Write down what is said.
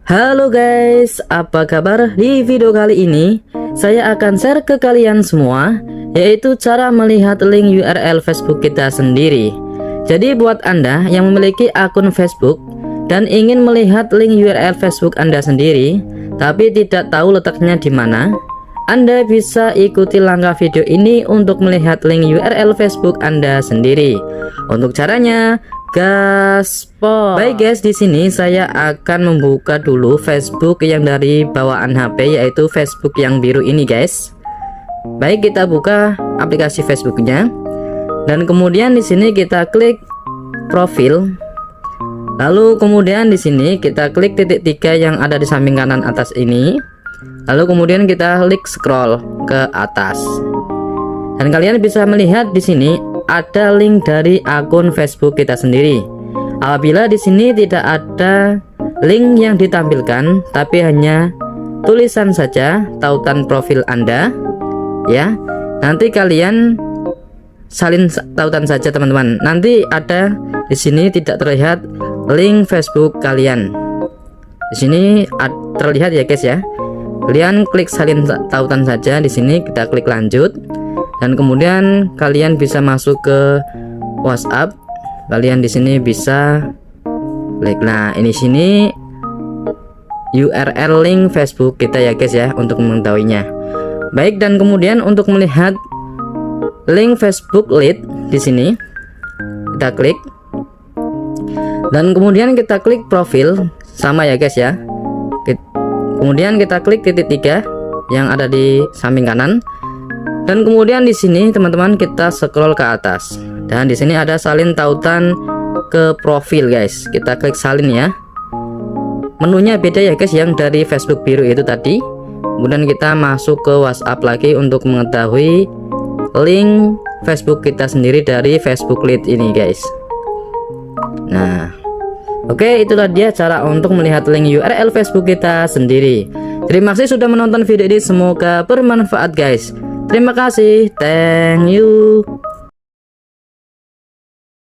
Halo guys, apa kabar? Di video kali ini saya akan share ke kalian semua, yaitu cara melihat link URL Facebook kita sendiri. Jadi buat Anda yang memiliki akun Facebook dan ingin melihat link URL Facebook Anda sendiri, tapi tidak tahu letaknya di mana, Anda bisa ikuti langkah video ini untuk melihat link URL Facebook Anda sendiri. Untuk caranya, gaspol. Baik guys, di sini saya akan membuka dulu Facebook yang dari bawaan HP, yaitu Facebook yang biru ini guys. Baik, kita buka aplikasi Facebooknya, dan kemudian di sini kita klik profil. Lalu kemudian di sini kita klik titik 3 yang ada di samping kanan atas ini. Lalu kemudian kita klik scroll ke atas. Dan kalian bisa melihat di sini ada link dari akun Facebook kita sendiri. Apabila di sini tidak ada link yang ditampilkan, tapi hanya tulisan saja tautan profil Anda, ya. Nanti kalian salin tautan saja teman-teman. Nanti ada di sini tidak terlihat link Facebook kalian. Di sini terlihat ya guys ya. Kalian klik salin tautan saja. Di sini kita klik lanjut, dan kemudian kalian bisa masuk ke WhatsApp. Kalian di sini bisa klik. Nah, ini sini URL link Facebook kita ya guys ya, untuk mengetahuinya. Baik, dan kemudian untuk melihat link Facebook lead di sini kita klik, dan kemudian kita klik profil sama ya guys ya. Kemudian kita klik titik 3 yang ada di samping kanan, dan kemudian di sini teman-teman kita scroll ke atas, dan di sini ada salin tautan ke profil guys. Kita klik salin ya. Menunya beda ya guys, yang dari Facebook biru itu tadi. Kemudian kita masuk ke WhatsApp lagi untuk mengetahui link Facebook kita sendiri dari Facebook lead ini guys. Nah, oke, itulah dia cara untuk melihat link URL Facebook kita sendiri. Terima kasih sudah menonton video ini, semoga bermanfaat guys. Terima kasih, thank you.